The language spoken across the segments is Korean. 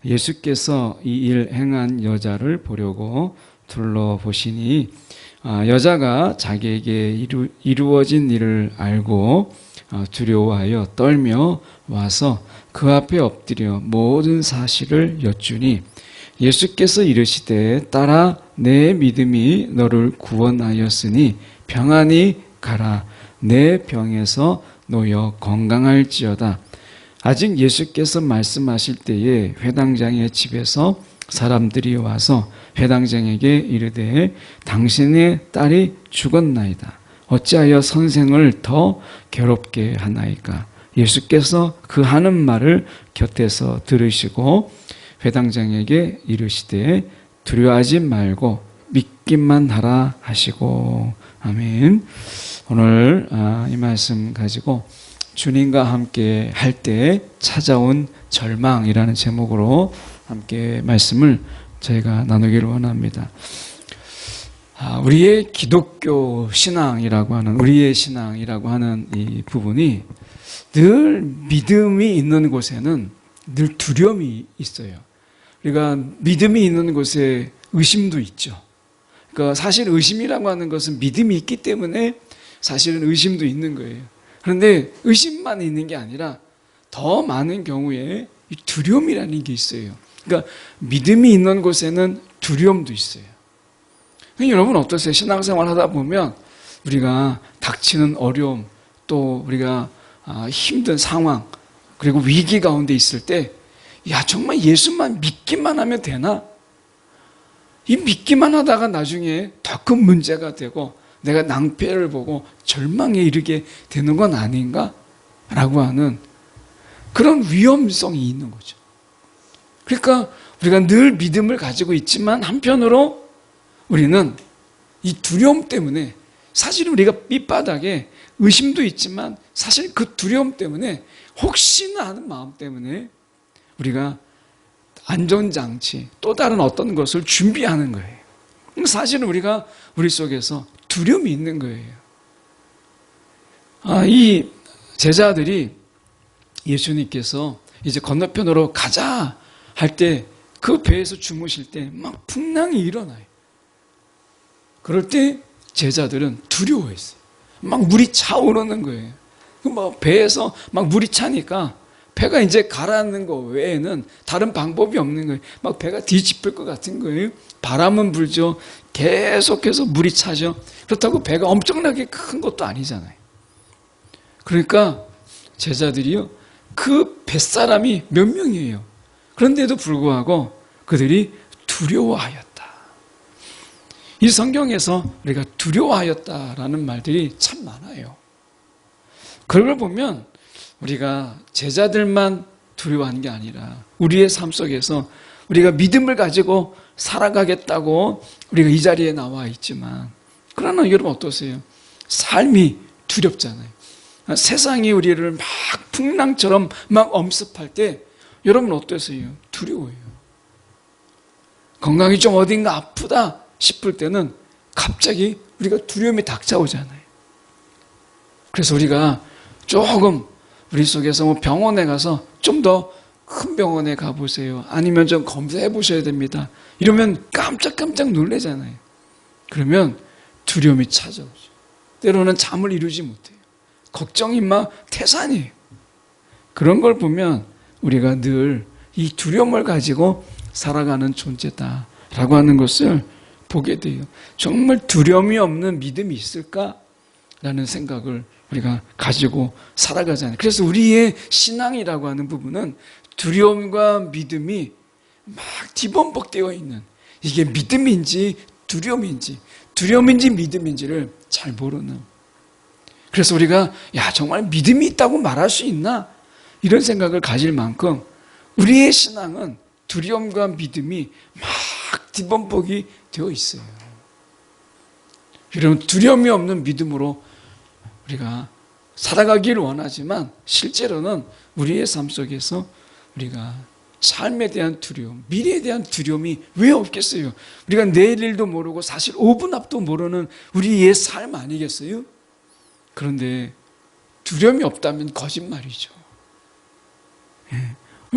예수께서 이 일 행한 여자를 보려고 둘러보시니 여자가 자기에게 이루어진 일을 알고 두려워하여 떨며 와서 그 앞에 엎드려 모든 사실을 여쭈니 예수께서 이르시되 딸아 내 믿음이 너를 구원하였으니 평안히 가라 내 병에서 놓여 건강할지어다. 아직 예수께서 말씀하실 때에 회당장의 집에서 사람들이 와서 회당장에게 이르되 당신의 딸이 죽었나이다. 어찌하여 선생을 더 괴롭게 하나이까? 예수께서 그 하는 말을 곁에서 들으시고 회당장에게 이르시되 두려워하지 말고 믿기만 하라 하시고. 아멘. 오늘 이 말씀 가지고 주님과 함께 할 때 찾아온 절망이라는 제목으로 함께 말씀을 저희가 나누기를 원합니다. 우리의 기독교 신앙이라고 하는, 우리의 신앙이라고 하는 이 부분이 늘 믿음이 있는 곳에는 늘 두려움이 있어요. 우리가 믿음이 있는 곳에 의심도 있죠. 그러니까 사실 의심이라고 하는 것은 믿음이 있기 때문에 사실은 의심도 있는 거예요. 그런데 의심만 있는 게 아니라 더 많은 경우에 두려움이라는 게 있어요. 그러니까 믿음이 있는 곳에는 두려움도 있어요. 여러분 어떠세요? 신앙생활 하다 보면 우리가 닥치는 어려움, 또 우리가 힘든 상황, 그리고 위기 가운데 있을 때, 야, 정말 예수만 믿기만 하면 되나? 이 믿기만 하다가 나중에 더 큰 문제가 되고 내가 낭패를 보고 절망에 이르게 되는 건 아닌가? 라고 하는 그런 위험성이 있는 거죠. 그러니까 우리가 늘 믿음을 가지고 있지만 한편으로 우리는 이 두려움 때문에, 사실은 우리가 밑바닥에 의심도 있지만 사실 그 두려움 때문에, 혹시나 하는 마음 때문에 우리가 안전장치, 또 다른 어떤 것을 준비하는 거예요. 사실은 우리가 우리 속에서 두려움이 있는 거예요. 이 제자들이 예수님께서 이제 건너편으로 가자 할 때 그 배에서 주무실 때 막 풍랑이 일어나요. 그럴 때 제자들은 두려워했어요. 막 물이 차오르는 거예요. 막 배에서 막 물이 차니까 배가 이제 가라앉는 거 외에는 다른 방법이 없는 거예요. 막 배가 뒤집힐 것 같은 거예요. 바람은 불죠. 계속해서 물이 차죠. 그렇다고 배가 엄청나게 큰 것도 아니잖아요. 그러니까 제자들이요, 그 뱃사람이 몇 명이에요. 그런데도 불구하고 그들이 두려워하였다. 이 성경에서 우리가 두려워하였다라는 말들이 참 많아요. 그걸 보면 우리가 제자들만 두려워하는 게 아니라 우리의 삶 속에서 우리가 믿음을 가지고 살아가겠다고 우리가 이 자리에 나와 있지만, 그러나 여러분 어떠세요? 삶이 두렵잖아요. 세상이 우리를 막 풍랑처럼 막 엄습할 때 여러분 어떠세요? 두려워요. 건강이 좀 어딘가 아프다 싶을 때는 갑자기 우리가 두려움이 닥쳐오잖아요. 그래서 우리가 조금 우리 속에서 병원에 가서 좀 더 큰 병원에 가보세요. 아니면 좀 검사해 보셔야 됩니다. 이러면 깜짝깜짝 놀라잖아요. 그러면 두려움이 찾아오죠. 때로는 잠을 이루지 못해요. 걱정이 막 태산이에요. 그런 걸 보면 우리가 늘 이 두려움을 가지고 살아가는 존재다라고 하는 것을 보게 돼요. 정말 두려움이 없는 믿음이 있을까라는 생각을 우리가 가지고 살아가잖아요. 그래서 우리의 신앙이라고 하는 부분은 두려움과 믿음이 막 뒤범벅되어 있는, 이게 믿음인지 두려움인지 믿음인지를 잘 모르는, 그래서 우리가 야, 정말 믿음이 있다고 말할 수 있나? 이런 생각을 가질 만큼 우리의 신앙은 두려움과 믿음이 막 뒤범벅이 되어 있어요. 여러분, 두려움이 없는 믿음으로 우리가 살아가기를 원하지만 실제로는 우리의 삶 속에서 우리가 삶에 대한 두려움, 미래에 대한 두려움이 왜 없겠어요? 우리가 내일 일도 모르고 사실 5분 앞도 모르는 우리의 삶 아니겠어요? 그런데 두려움이 없다면 거짓말이죠.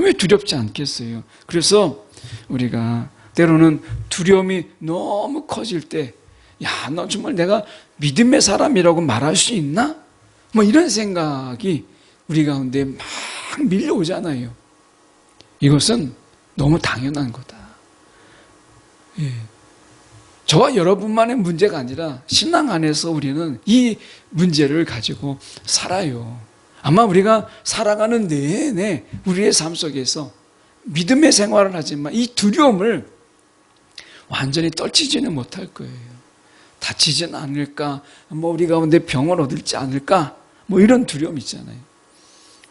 왜 두렵지 않겠어요? 그래서 우리가 때로는 두려움이 너무 커질 때, 야, 너 정말 내가 믿음의 사람이라고 말할 수 있나? 뭐 이런 생각이 우리 가운데 막 밀려오잖아요. 이것은 너무 당연한 거다. 예. 저와 여러분만의 문제가 아니라 신앙 안에서 우리는 이 문제를 가지고 살아요. 아마 우리가 살아가는 내내 우리의 삶 속에서 믿음의 생활을 하지만 이 두려움을 완전히 떨치지는 못할 거예요. 다치지는 않을까? 뭐 우리 가운데 병을 얻을지 않을까? 뭐 이런 두려움 있잖아요.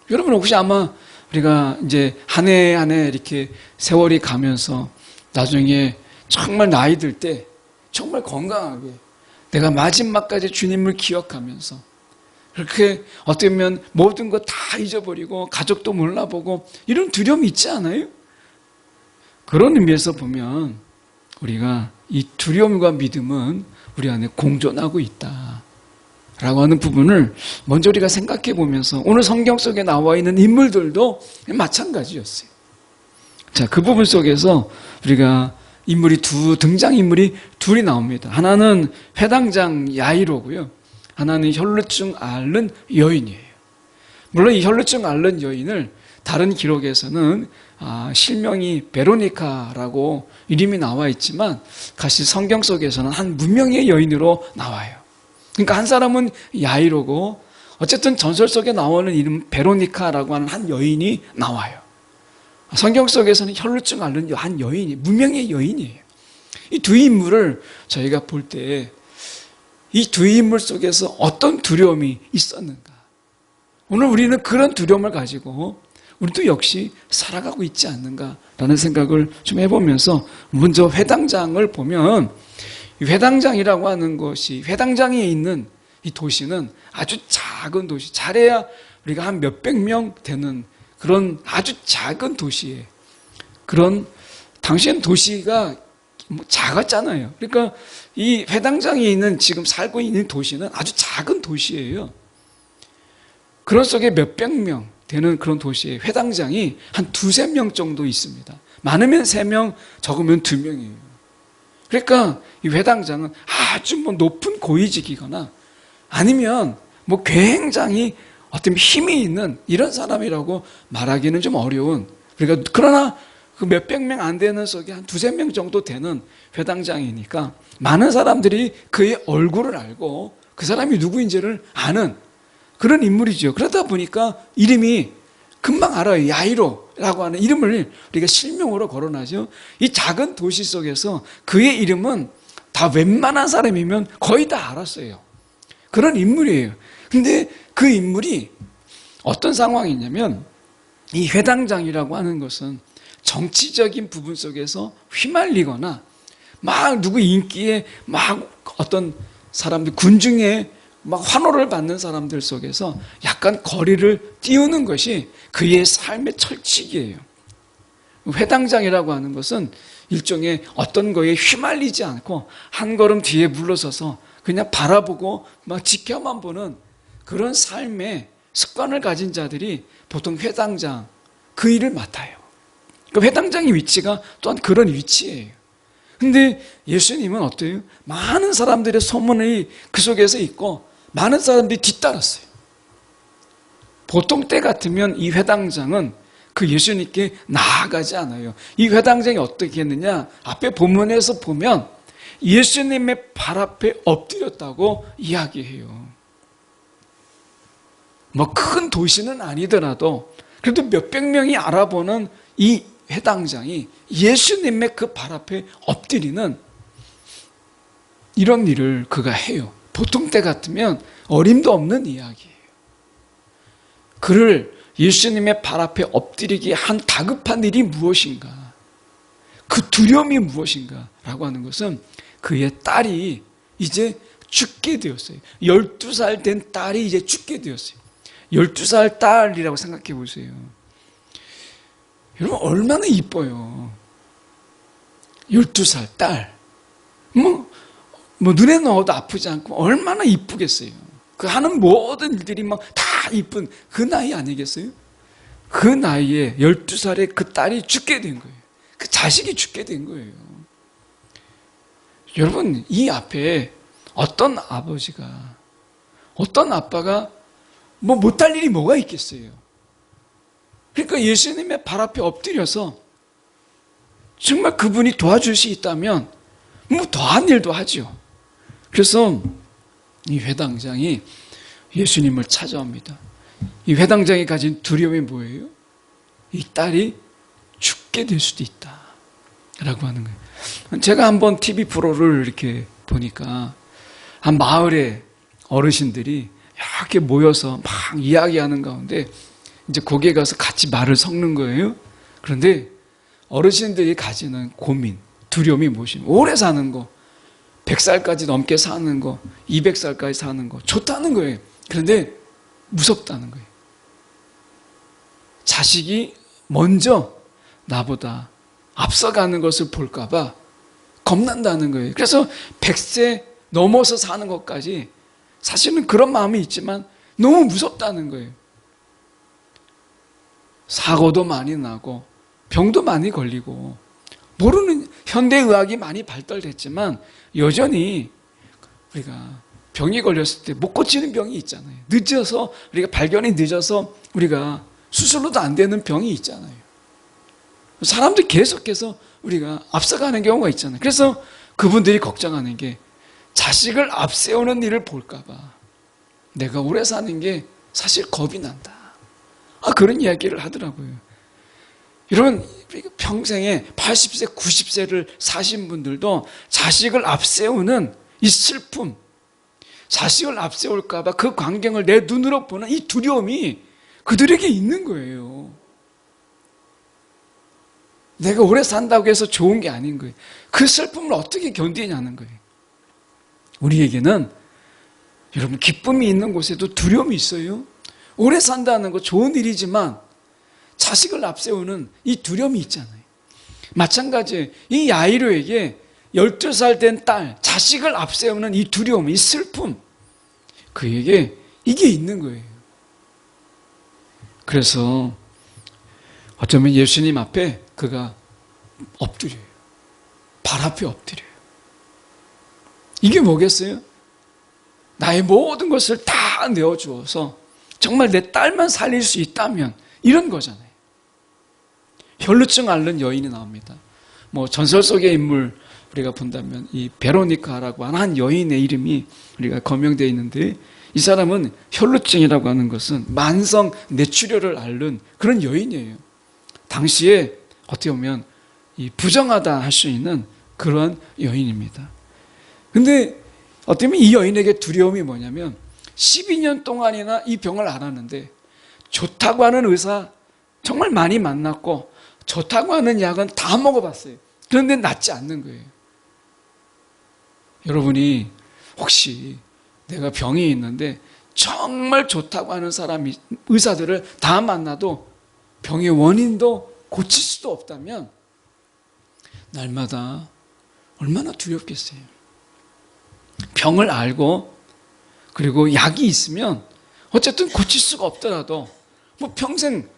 여러분 혹시 아마 우리가 이제 한 해 한 해 이렇게 세월이 가면서 나중에 정말 나이 들 때 정말 건강하게 내가 마지막까지 주님을 기억하면서 그렇게 어떻게 보면 모든 거 다 잊어버리고 가족도 몰라보고 이런 두려움이 있지 않아요? 그런 의미에서 보면 우리가 이 두려움과 믿음은 우리 안에 공존하고 있다 라고 하는 부분을 먼저 우리가 생각해 보면서 오늘 성경 속에 나와 있는 인물들도 마찬가지였어요. 자, 그 부분 속에서 우리가 등장인물이 둘이 나옵니다. 하나는 회당장 야이로고요. 하나는 혈루증 앓는 여인이에요. 물론 이 혈루증 앓는 여인을 다른 기록에서는 실명이 베로니카라고 이름이 나와 있지만 사실 성경 속에서는 한 무명의 여인으로 나와요. 그러니까 한 사람은 야이로고 어쨌든 전설 속에 나오는 이름 베로니카라고 하는 한 여인이 나와요. 성경 속에서는 혈루증 앓는 한 여인이 무명의 여인이에요. 이 두 인물을 저희가 볼 때 이 두 인물 속에서 어떤 두려움이 있었는가? 오늘 우리는 그런 두려움을 가지고 우리도 역시 살아가고 있지 않는가라는 생각을 좀 해보면서 먼저 회당장을 보면 이 회당장이라고 하는 것이 회당장에 있는 이 도시는 아주 작은 도시, 잘해야 우리가 한 몇백 명 되는 그런 아주 작은 도시에 그런 당시엔 도시가 작았잖아요. 그러니까 이 회당장에 있는 지금 살고 있는 도시는 아주 작은 도시예요. 그런 속에 몇백 명 되는 그런 도시에 회당장이 한 두세 명 정도 있습니다. 많으면 3명, 적으면 2명이에요. 그러니까 이 회당장은 아주 뭐 높은 고위직이거나 아니면 뭐 굉장히 어떤 힘이 있는 이런 사람이라고 말하기는 좀 어려운, 그러나 그 몇백 명 안 되는 속에 한 두세 명 정도 되는 회당장이니까 많은 사람들이 그의 얼굴을 알고 그 사람이 누구인지를 아는 그런 인물이죠. 그러다 보니까 이름이 금방 알아요. 야이로라고 하는 이름을 우리가 실명으로 거론하죠. 이 작은 도시 속에서 그의 이름은 다 웬만한 사람이면 거의 다 알았어요. 그런 인물이에요. 근데 그 인물이 어떤 상황이냐면 이 회당장이라고 하는 것은 정치적인 부분 속에서 휘말리거나 막 누구 인기에 막 어떤 사람들 군중에 막 환호를 받는 사람들 속에서 약간 거리를 띄우는 것이 그의 삶의 철칙이에요. 회당장이라고 하는 것은 일종의 어떤 거에 휘말리지 않고 한 걸음 뒤에 물러서서 그냥 바라보고 막 지켜만 보는 그런 삶의 습관을 가진 자들이 보통 회당장 그 일을 맡아요. 그 회당장의 위치가 또한 그런 위치예요. 근데 예수님은 어때요? 많은 사람들의 소문이 그 속에서 있고 많은 사람들이 뒤따랐어요. 보통 때 같으면 이 회당장은 그 예수님께 나아가지 않아요. 이 회당장이 어떻게 했느냐? 앞에 본문에서 보면 예수님의 발 앞에 엎드렸다고 이야기해요. 뭐 큰 도시는 아니더라도 그래도 몇백 명이 알아보는 이 회당장이 예수님의 그 발 앞에 엎드리는 이런 일을 그가 해요. 보통 때 같으면 어림도 없는 이야기예요. 그를 예수님의 발 앞에 엎드리게 한 다급한 일이 무엇인가? 그 두려움이 무엇인가? 라고 하는 것은 그의 딸이 이제 죽게 되었어요. 12살 된 딸이 이제 죽게 되었어요. 12살 딸이라고 생각해 보세요. 여러분 얼마나 이뻐요. 12살 딸. 뭐 눈에 넣어도 아프지 않고 얼마나 이쁘겠어요. 그 하는 모든 일들이 막 다 이쁜 그 나이 아니겠어요? 그 나이에 12살에 그 딸이 죽게 된 거예요. 그 자식이 죽게 된 거예요. 여러분, 이 앞에 어떤 아버지가, 어떤 아빠가 뭐 못할 일이 뭐가 있겠어요. 그러니까 예수님의 발 앞에 엎드려서 정말 그분이 도와줄 수 있다면 뭐 더한 일도 하죠. 그래서 이 회당장이 예수님을 찾아옵니다. 이 회당장이 가진 두려움이 뭐예요? 이 딸이 죽게 될 수도 있다 라고 하는 거예요. 제가 한번 TV 프로를 이렇게 보니까 한 마을에 어르신들이 이렇게 모여서 막 이야기하는 가운데 이제 거기에 가서 같이 말을 섞는 거예요. 그런데 어르신들이 가지는 고민, 두려움이 무엇이냐? 오래 사는 거, 100살까지 넘게 사는 거, 200살까지 사는 거 좋다는 거예요. 그런데 무섭다는 거예요. 자식이 먼저 나보다 앞서가는 것을 볼까 봐 겁난다는 거예요. 그래서 100세 넘어서 사는 것까지 사실은 그런 마음이 있지만 너무 무섭다는 거예요. 사고도 많이 나고 병도 많이 걸리고 모르는 현대의학이 많이 발달됐지만 여전히 우리가 병이 걸렸을 때 못 고치는 병이 있잖아요. 늦어서 우리가 발견이 늦어서 우리가 수술로도 안 되는 병이 있잖아요. 사람들이 계속해서 우리가 앞서가는 경우가 있잖아요. 그래서 그분들이 걱정하는 게 자식을 앞세우는 일을 볼까 봐 내가 오래 사는 게 사실 겁이 난다. 그런 이야기를 하더라고요. 여러분, 평생에 80세, 90세를 사신 분들도 자식을 앞세우는 이 슬픔, 자식을 앞세울까 봐 그 광경을 내 눈으로 보는 이 두려움이 그들에게 있는 거예요. 내가 오래 산다고 해서 좋은 게 아닌 거예요. 그 슬픔을 어떻게 견디냐는 거예요. 우리에게는 여러분, 기쁨이 있는 곳에도 두려움이 있어요. 오래 산다는 거 좋은 일이지만 자식을 앞세우는 이 두려움이 있잖아요. 마찬가지예요. 이 야이로에게 12살 된 딸, 자식을 앞세우는 이 두려움, 이 슬픔, 그에게 이게 있는 거예요. 그래서 어쩌면 예수님 앞에 그가 엎드려요. 발 앞에 엎드려요. 이게 뭐겠어요? 나의 모든 것을 다 내어주어서 정말 내 딸만 살릴 수 있다면 이런 거잖아요. 혈루증 앓는 여인이 나옵니다. 뭐 전설 속의 인물 우리가 본다면 이 베로니카라고 하는 한 여인의 이름이 우리가 거명되어 있는데, 이 사람은 혈루증이라고 하는 것은 만성 뇌출혈을 앓는 그런 여인이에요. 당시에 어떻게 보면 이 부정하다 할 수 있는 그런 여인입니다. 근데 어떻게 보면 이 여인에게 두려움이 뭐냐면 12년 동안이나 이 병을 앓았는데 좋다고 하는 의사 정말 많이 만났고 좋다고 하는 약은 다 먹어봤어요. 그런데 낫지 않는 거예요. 여러분이 혹시 내가 병이 있는데 정말 좋다고 하는 사람, 의사들을 다 만나도 병의 원인도 고칠 수도 없다면 날마다 얼마나 두렵겠어요. 병을 알고 그리고 약이 있으면 어쨌든 고칠 수가 없더라도 뭐 평생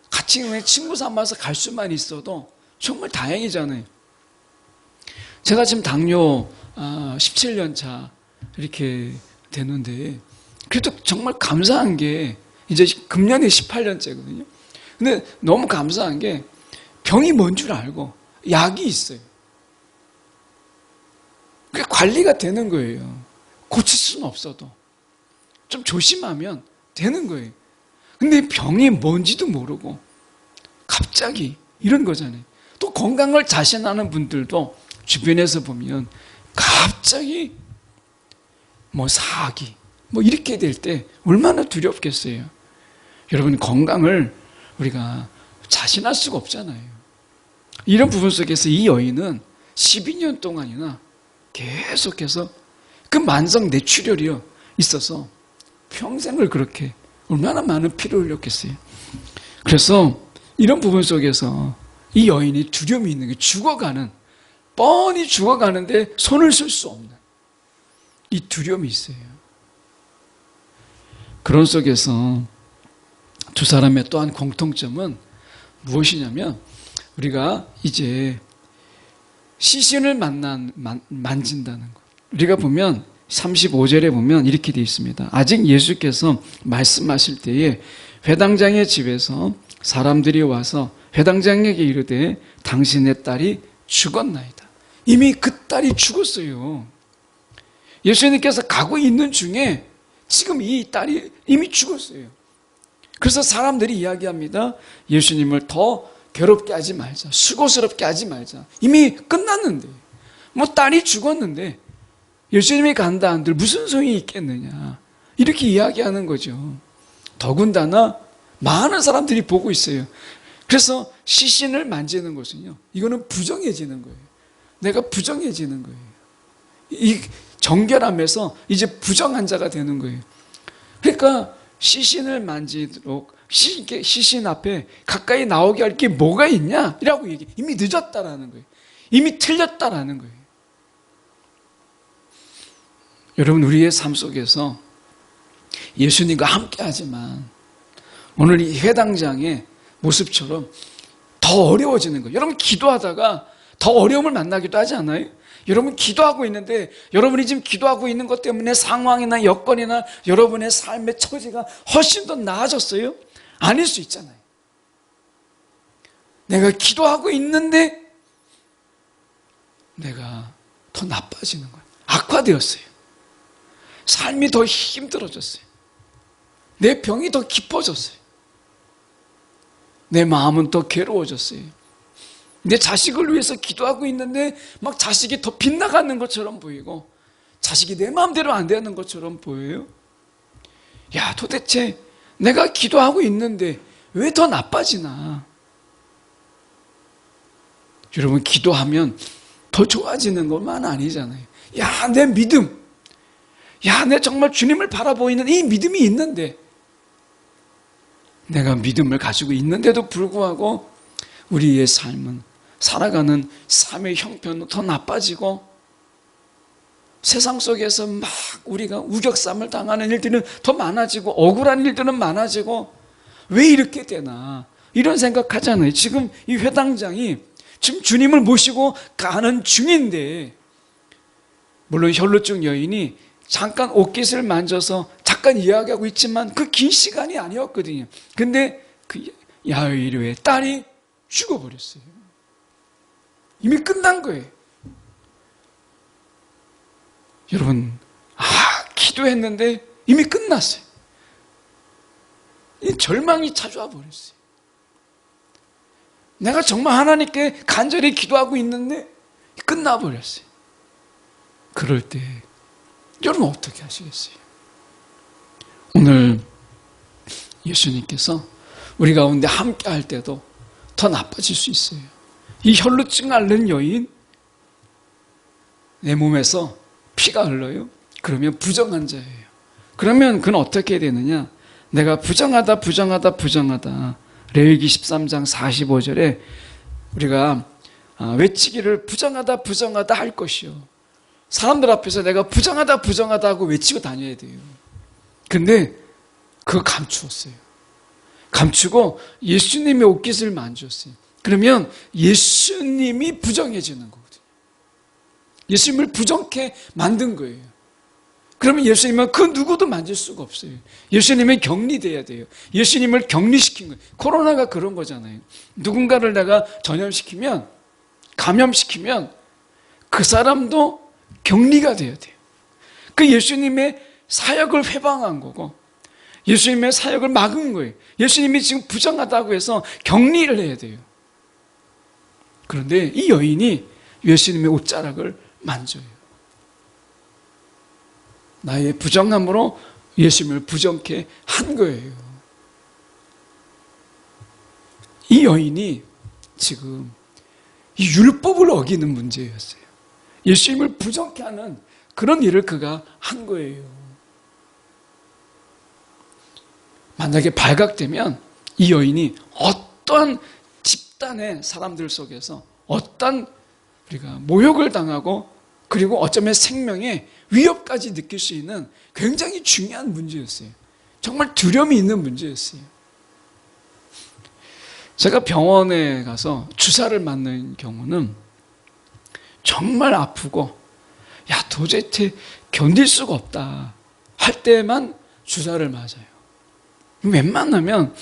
같이 친구 삼아서 갈 수만 있어도 정말 다행이잖아요. 제가 지금 당뇨 17년 차 이렇게 되는데 그래도 정말 감사한 게 이제 금년이 18년째거든요. 근데 너무 감사한 게 병이 뭔 줄 알고 약이 있어요. 그게 관리가 되는 거예요. 고칠 수는 없어도 좀 조심하면 되는 거예요. 근데 병이 뭔지도 모르고 갑자기 이런 거잖아요. 또 건강을 자신하는 분들도 주변에서 보면 갑자기 뭐 사기 뭐 이렇게 될 때 얼마나 두렵겠어요. 여러분, 건강을 우리가 자신할 수가 없잖아요. 이런 부분 속에서 이 여인은 12년 동안이나 계속해서 그 만성 뇌출혈이 있어서 평생을 그렇게 얼마나 많은 피를 흘렸겠어요. 그래서 이런 부분 속에서 이 여인이 두려움이 있는 게 죽어가는, 뻔히 죽어가는데 손을 쓸 수 없는 이 두려움이 있어요. 그런 속에서 두 사람의 또한 공통점은 무엇이냐면 우리가 이제 시신을 만진다는 것. 우리가 보면 35절에 보면 이렇게 되어 있습니다. 아직 예수께서 말씀하실 때에 회당장의 집에서 사람들이 와서 회당장에게 이르되 당신의 딸이 죽었나이다. 이미 그 딸이 죽었어요. 예수님께서 가고 있는 중에 지금 이 딸이 이미 죽었어요. 그래서 사람들이 이야기합니다. 예수님을 더 괴롭게 하지 말자. 수고스럽게 하지 말자. 이미 끝났는데. 뭐 딸이 죽었는데 예수님이 간다 한들 무슨 소용이 있겠느냐. 이렇게 이야기하는 거죠. 더군다나 많은 사람들이 보고 있어요. 그래서 시신을 만지는 것은요, 이거는 부정해지는 거예요. 내가 부정해지는 거예요. 이 정결함에서 이제 부정한 자가 되는 거예요. 그러니까 시신을 만지도록 시신 앞에 가까이 나오게 할 게 뭐가 있냐? 이라고 얘기해. 이미 늦었다라는 거예요. 이미 틀렸다라는 거예요. 여러분, 우리의 삶 속에서 예수님과 함께 하지만 오늘 이 회당장의 모습처럼 더 어려워지는 거예요. 여러분, 기도하다가 더 어려움을 만나기도 하지 않아요? 여러분, 기도하고 있는데 여러분이 지금 기도하고 있는 것 때문에 상황이나 여건이나 여러분의 삶의 처지가 훨씬 더 나아졌어요? 아닐 수 있잖아요. 내가 기도하고 있는데 내가 더 나빠지는 거예요. 악화되었어요. 삶이 더 힘들어졌어요. 내 병이 더 깊어졌어요. 내 마음은 더 괴로워졌어요. 내 자식을 위해서 기도하고 있는데 막 자식이 더 빗나가는 것처럼 보이고 자식이 내 마음대로 안 되는 것처럼 보여요. 야, 도대체 내가 기도하고 있는데 왜 더 나빠지나? 여러분, 기도하면 더 좋아지는 것만 아니잖아요. 야, 내 믿음, 야, 내 정말 주님을 바라보이는 이 믿음이 있는데, 내가 믿음을 가지고 있는데도 불구하고 우리의 삶은, 살아가는 삶의 형편은 더 나빠지고 세상 속에서 막 우리가 우격삼을 당하는 일들은 더 많아지고 억울한 일들은 많아지고 왜 이렇게 되나 이런 생각하잖아요. 지금 이 회당장이 지금 주님을 모시고 가는 중인데, 물론 혈루증 여인이 잠깐 옷깃을 만져서 잠깐 이야기하고 있지만 그 긴 시간이 아니었거든요. 근데 그 야이르의 딸이 죽어버렸어요. 이미 끝난 거예요. 여러분, 기도했는데 이미 끝났어요. 이 절망이 찾아와 버렸어요. 내가 정말 하나님께 간절히 기도하고 있는데 끝나버렸어요. 그럴 때 여러분 어떻게 하시겠어요? 오늘 예수님께서 우리 가운데 함께 할 때도 더 나빠질 수 있어요. 이 혈루증 앓는 여인, 내 몸에서 피가 흘러요. 그러면 부정한 자예요. 그러면 그건 어떻게 되느냐? 내가 부정하다 레위기 13장 45절에 우리가 외치기를 부정하다 할 것이요. 사람들 앞에서 내가 부정하다 하고 외치고 다녀야 돼요. 근데 그거 감추었어요. 감추고 예수님의 옷깃을 만졌어요. 그러면 예수님이 부정해지는 거거든요. 예수님을 부정케 만든 거예요. 그러면 예수님은 그 누구도 만질 수가 없어요. 예수님은 격리돼야 돼요. 예수님을 격리시킨 거예요. 코로나가 그런 거잖아요. 누군가를 내가 전염시키면, 감염시키면 그 사람도 격리가 돼야 돼요. 그 예수님의 사역을 회방한 거고 예수님의 사역을 막은 거예요. 예수님이 지금 부정하다고 해서 격리를 해야 돼요. 그런데 이 여인이 예수님의 옷자락을 만져요. 나의 부정함으로 예수님을 부정케 한 거예요. 이 여인이 지금 이 율법을 어기는 문제였어요. 예수님을 부정케 하는 그런 일을 그가 한 거예요. 만약에 발각되면 이 여인이 어떤 집단의 사람들 속에서 어떤 우리가 모욕을 당하고 그리고 어쩌면 생명에 위협까지 느낄 수 있는 굉장히 중요한 문제였어요. 정말 두려움이 있는 문제였어요. 제가 병원에 가서 주사를 맞는 경우는 정말 아프고 야 도저히 견딜 수가 없다 할 때만 주사를 맞아요. 웬만하면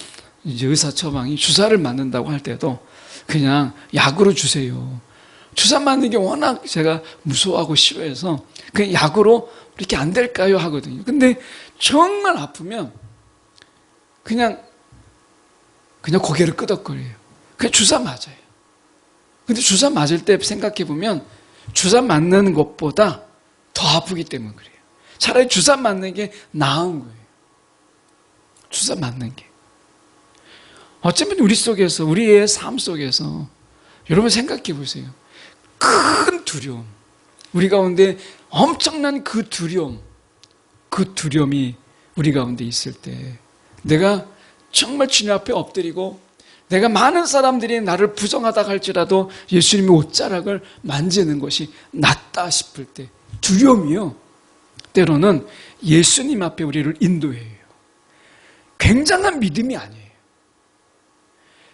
이제 의사 처방이 주사를 맞는다고 할 때도 그냥 약으로 주세요. 주사 맞는 게 워낙 제가 무서워하고 싫어해서 그냥 약으로 이렇게 안 될까요 하거든요. 근데 정말 아프면 그냥 고개를 끄덕거려요. 그냥 주사 맞아요. 근데 주사 맞을 때 생각해 보면 주사 맞는 것보다 더 아프기 때문에 그래요. 차라리 주사 맞는 게 나은 거예요. 주사 맞는 게. 어쩌면 우리 속에서, 우리의 삶 속에서 여러분 생각해 보세요. 큰 두려움, 우리 가운데 엄청난 그 두려움이 우리 가운데 있을 때 내가 정말 주님 앞에 엎드리고 내가 많은 사람들이 나를 부정하다 할지라도 예수님의 옷자락을 만지는 것이 낫다 싶을 때 두려움이요. 때로는 예수님 앞에 우리를 인도해요. 굉장한 믿음이 아니에요.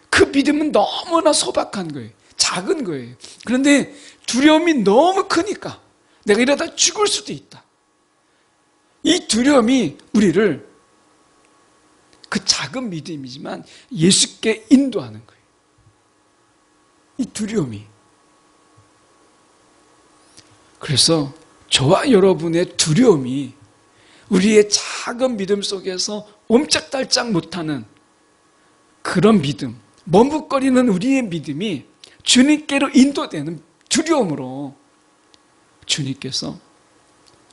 그 믿음은 너무나 소박한 거예요. 작은 거예요. 그런데 두려움이 너무 크니까 내가 이러다 죽을 수도 있다. 이 두려움이 우리를 그 작은 믿음이지만 예수께 인도하는 거예요. 이 두려움이. 그래서 저와 여러분의 두려움이 우리의 작은 믿음 속에서 옴짝달짝 못하는 그런 믿음, 머뭇거리는 우리의 믿음이 주님께로 인도되는 두려움으로 주님께서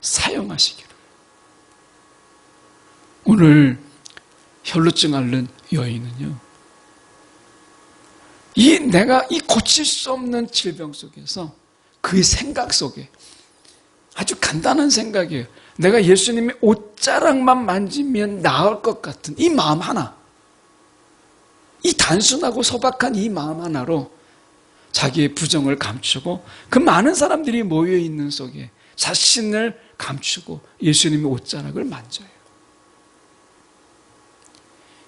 사용하시기를. 오늘 혈루증 앓는 여인은요, 내가 이 고칠 수 없는 질병 속에서 그 생각 속에 아주 간단한 생각이에요. 내가 예수님의 옷자락만 만지면 나을 것 같은 이 마음 하나, 이 단순하고 소박한 이 마음 하나로 자기의 부정을 감추고 그 많은 사람들이 모여있는 속에 자신을 감추고 예수님의 옷자락을 만져요.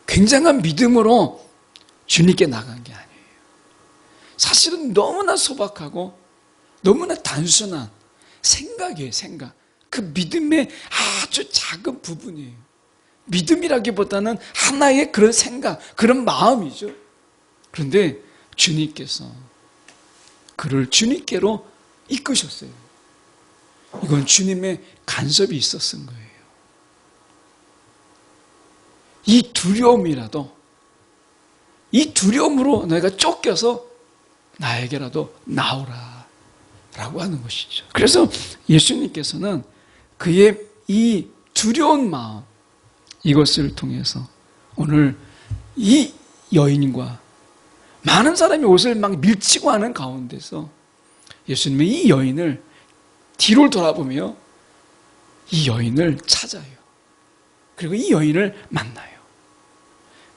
굉장한 믿음으로 주님께 나간 게 아니에요. 사실은 너무나 소박하고 너무나 단순한 생각이에요. 생각. 그 믿음의 아주 작은 부분이에요. 믿음이라기보다는 하나의 그런 생각, 그런 마음이죠. 그런데 주님께서 그를 주님께로 이끄셨어요. 이건 주님의 간섭이 있었던 거예요. 이 두려움이라도, 이 두려움으로 너희가 쫓겨서 나에게라도 나오라 라고 하는 것이죠. 그래서 예수님께서는 그의 이 두려운 마음, 이것을 통해서 오늘 이 여인과 많은 사람이 옷을 막 밀치고 하는 가운데서 예수님은 이 여인을 뒤를 돌아보며 이 여인을 찾아요. 그리고 이 여인을 만나요.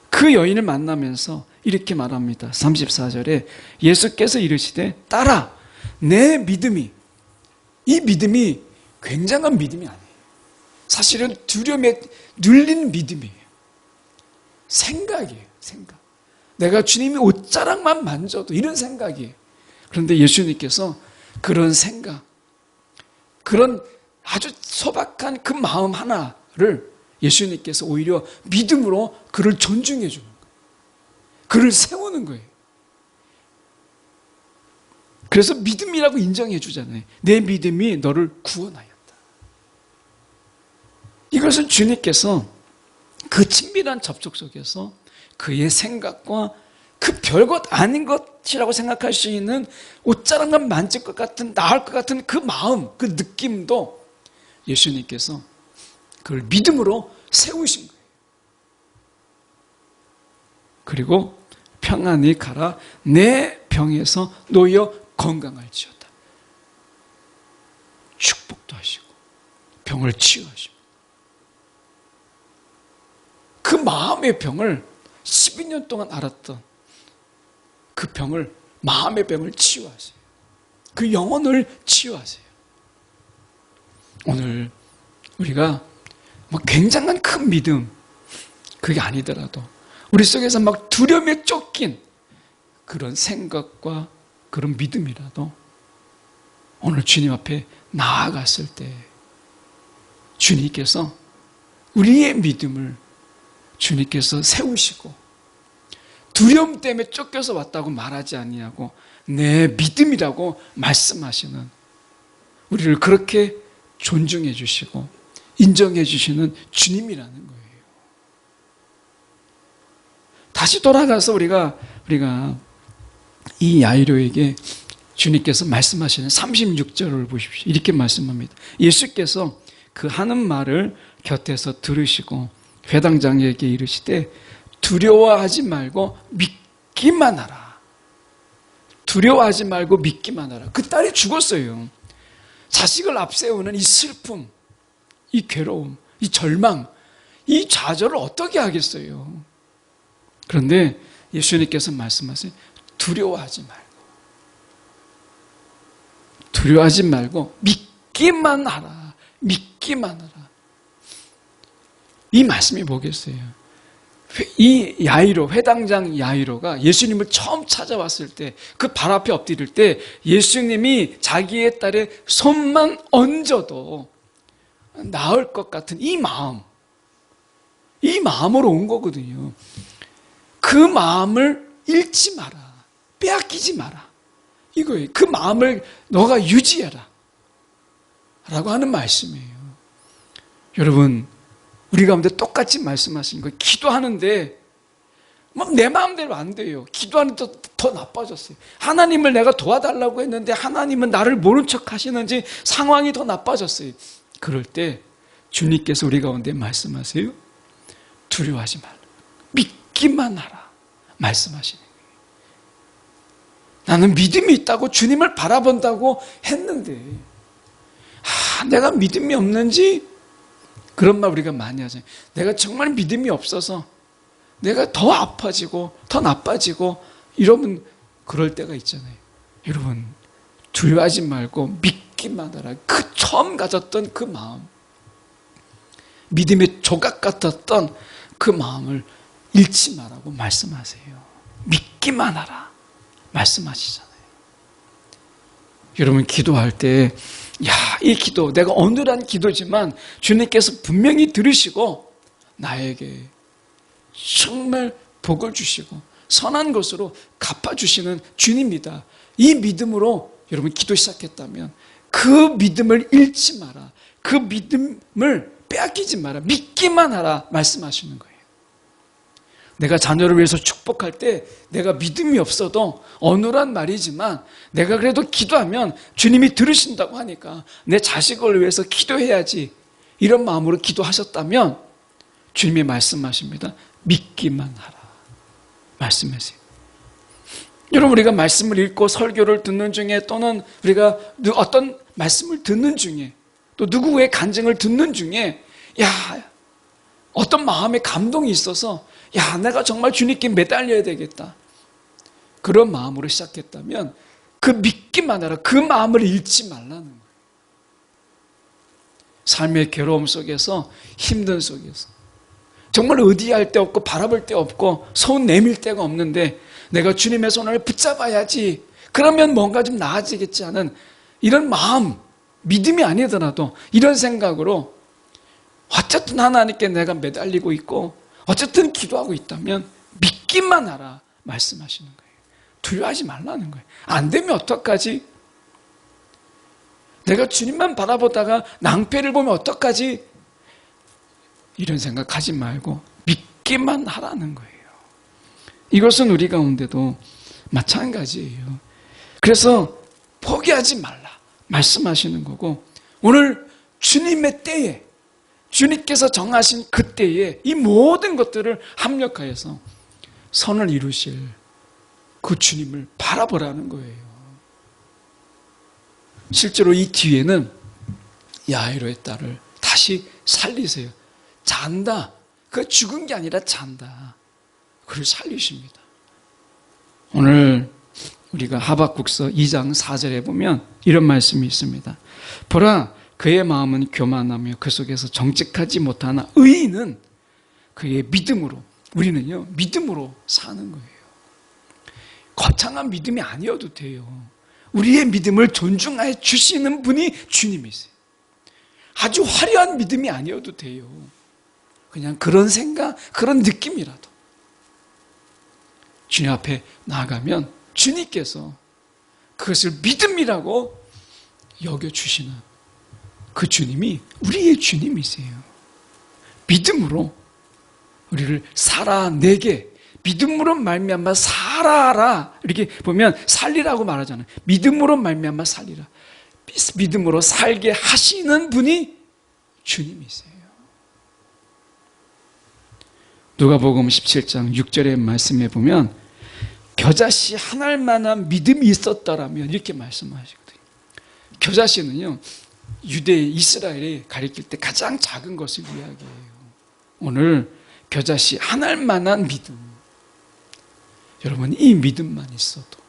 그 여인을 만나면서 이렇게 말합니다. 34절에 예수께서 이르시되 딸아, 내 믿음이, 이 믿음이 굉장한 믿음이 아니에요. 사실은 두려움에 눌린 믿음이에요. 생각이에요. 생각. 내가 주님이 옷자락만 만져도 이런 생각이에요. 그런데 예수님께서 그런 생각, 그런 아주 소박한 그 마음 하나를 예수님께서 오히려 믿음으로 그를 존중해 주는 거예요. 그를 세우는 거예요. 그래서 믿음이라고 인정해 주잖아요. 내 믿음이 너를 구원하였다. 이것은 주님께서 그 친밀한 접촉 속에서 그의 생각과 그 별것 아닌 것이라고 생각할 수 있는 옷자락만 만질 것 같은, 나을 것 같은 그 마음, 그 느낌도 예수님께서 그걸 믿음으로 세우신 거예요. 그리고 평안히 가라, 내 병에서 놓여 건강할지어다. 축복도 하시고 병을 치유하시고 그 마음의 병을 12년 동안 앓았던 그 병을, 마음의 병을 치유하세요. 그 영혼을 치유하세요. 오늘 우리가 뭐 굉장한 큰 믿음, 그게 아니더라도 우리 속에서 막 두려움에 쫓긴 그런 생각과 그런 믿음이라도 오늘 주님 앞에 나아갔을 때 주님께서 우리의 믿음을 주님께서 세우시고 두려움 때문에 쫓겨서 왔다고 말하지 아니하고 내 믿음이라고 말씀하시는, 우리를 그렇게 존중해 주시고 인정해 주시는 주님이라는 거예요. 다시 돌아가서 우리가 이 야이로에게 주님께서 말씀하시는 36절을 보십시오. 이렇게 말씀합니다. 예수께서 그 하는 말을 곁에서 들으시고 회당장에게 이르시되 두려워하지 말고 믿기만 하라. 두려워하지 말고 믿기만 하라. 그 딸이 죽었어요. 자식을 앞세우는 이 슬픔, 이 괴로움, 이 절망, 이 좌절을 어떻게 하겠어요? 그런데 예수님께서 말씀하세요. 두려워하지 말고 믿기만 하라. 믿기만 하라. 이 말씀이 뭐겠어요? 이 야이로, 회당장 야이로가 예수님을 처음 찾아왔을 때, 그 발 앞에 엎드릴 때 예수님이 자기의 딸의 손만 얹어도 나을 것 같은 이 마음으로 온 거거든요. 그 마음을 잃지 마라. 빼앗기지 마라. 이거예요. 그 마음을 너가 유지해라. 라고 하는 말씀이에요. 여러분, 우리 가운데 똑같이 말씀하시는 거예요. 기도하는데 막 내 마음대로 안 돼요. 기도하는데 더 나빠졌어요. 하나님을 내가 도와달라고 했는데 하나님은 나를 모른 척 하시는지 상황이 더 나빠졌어요. 그럴 때 주님께서 우리 가운데 말씀하세요. 두려워하지 말라. 믿기만 하라. 말씀하시는 거예요. 나는 믿음이 있다고 주님을 바라본다고 했는데 내가 믿음이 없는지, 그런 말 우리가 많이 하잖아요. 내가 정말 믿음이 없어서 내가 더 아파지고 더 나빠지고 이러면 그럴 때가 있잖아요. 여러분, 두려워하지 말고 믿기만 하라. 그 처음 가졌던 그 마음, 믿음의 조각 같았던 그 마음을 잃지 말라고 말씀하세요. 믿기만 하라 말씀하시잖아요. 여러분, 기도할 때 이 기도, 내가 어눌한 기도지만 주님께서 분명히 들으시고 나에게 정말 복을 주시고 선한 것으로 갚아주시는 주님이다. 이 믿음으로 여러분 기도 시작했다면 그 믿음을 잃지 마라. 그 믿음을 빼앗기지 마라. 믿기만 하라 말씀하시는 거예요. 내가 자녀를 위해서 축복할 때 내가 믿음이 없어도 어눌한 말이지만 내가 그래도 기도하면 주님이 들으신다고 하니까 내 자식을 위해서 기도해야지, 이런 마음으로 기도하셨다면 주님이 말씀하십니다. 믿기만 하라 말씀하세요. 여러분, 우리가 말씀을 읽고 설교를 듣는 중에 또는 우리가 어떤 말씀을 듣는 중에 또 누구의 간증을 듣는 중에 어떤 마음의 감동이 있어서 내가 정말 주님께 매달려야 되겠다, 그런 마음으로 시작했다면 그 믿기만 하라. 그 마음을 잃지 말라는 거예요. 삶의 괴로움 속에서, 힘든 속에서 정말 의지할 데 없고 바라볼 데 없고 손 내밀 데가 없는데 내가 주님의 손을 붙잡아야지, 그러면 뭔가 좀 나아지겠지 하는 이런 마음, 믿음이 아니더라도 이런 생각으로 어쨌든 하나님께 내가 매달리고 있고 어쨌든 기도하고 있다면 믿기만 하라 말씀하시는 거예요. 두려워하지 말라는 거예요. 안 되면 어떡하지? 내가 주님만 바라보다가 낭패를 보면 어떡하지? 이런 생각하지 말고 믿기만 하라는 거예요. 이것은 우리 가운데도 마찬가지예요. 그래서 포기하지 말라 말씀하시는 거고, 오늘 주님의 때에, 주님께서 정하신 그 때에 이 모든 것들을 합력하여서 선을 이루실 그 주님을 바라보라는 거예요. 실제로 이 뒤에는 야이로의 딸을 다시 살리세요. 잔다. 그 죽은 게 아니라 잔다. 그를 살리십니다. 오늘 우리가 하박국서 2장 4절에 보면 이런 말씀이 있습니다. 보라, 그의 마음은 교만하며 그 속에서 정직하지 못하나 의인은 그의 믿음으로, 우리는요 믿음으로 사는 거예요. 거창한 믿음이 아니어도 돼요. 우리의 믿음을 존중해 주시는 분이 주님이세요. 아주 화려한 믿음이 아니어도 돼요. 그냥 그런 생각, 그런 느낌이라도 주님 앞에 나아가면 주님께서 그것을 믿음이라고 여겨주시는 그 주님이 우리의 주님이세요. 믿음으로 우리를 살아내게, 믿음으로 말미암아 살아라, 이렇게 보면 살리라고 말하잖아요. 믿음으로 말미암아 살리라, 믿음으로 살게 하시는 분이 주님이세요. 누가복음 17장 6절의 말씀에 보면 겨자씨 한 알만한 믿음이 있었더라면 이렇게 말씀하시거든요. 겨자씨는요, 유대 이스라엘이 가리킬 때 가장 작은 것을 이야기해요. 오늘 겨자씨 한 알만한 믿음, 여러분 이 믿음만 있어도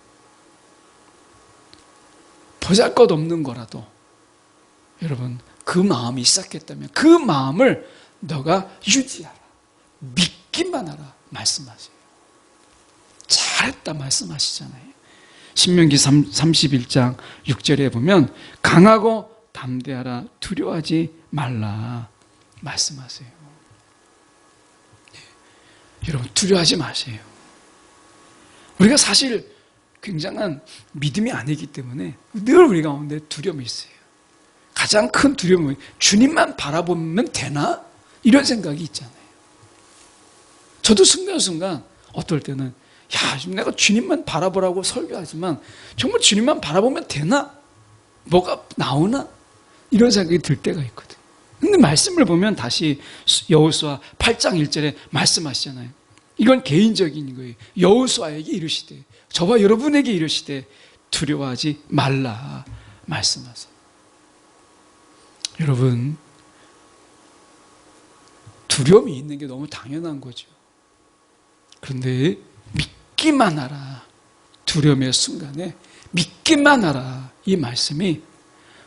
보잘것없는 거라도 여러분 그 마음이 시작했다면 그 마음을 너가 유지하라, 믿기만 하라 말씀하세요. 잘했다 말씀하시잖아요. 신명기 31장 6절에 보면 강하고 담대하라, 두려워하지 말라 말씀하세요. 여러분 두려워하지 마세요. 우리가 사실 굉장한 믿음이 아니기 때문에 늘 우리 가운데 두려움이 있어요. 가장 큰 두려움은 주님만 바라보면 되나? 이런 생각이 있잖아요. 저도 순간순간 어떨 때는 야, 지금 내가 주님만 바라보라고 설교하지만 정말 주님만 바라보면 되나? 뭐가 나오나? 이런 생각이 들 때가 있거든요. 근데 말씀을 보면 다시 여호수아 8장 1절에 말씀하시잖아요. 이건 개인적인 거예요. 여호수아에게 이르시되, 저와 여러분에게 이르시되 두려워하지 말라 말씀하세요. 여러분, 두려움이 있는 게 너무 당연한 거죠. 그런데 믿기만 하라, 두려움의 순간에 믿기만 하라, 이 말씀이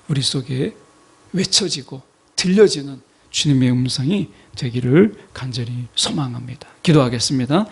우리 속에 외쳐지고 들려지는 주님의 음성이 되기를 간절히 소망합니다. 기도하겠습니다.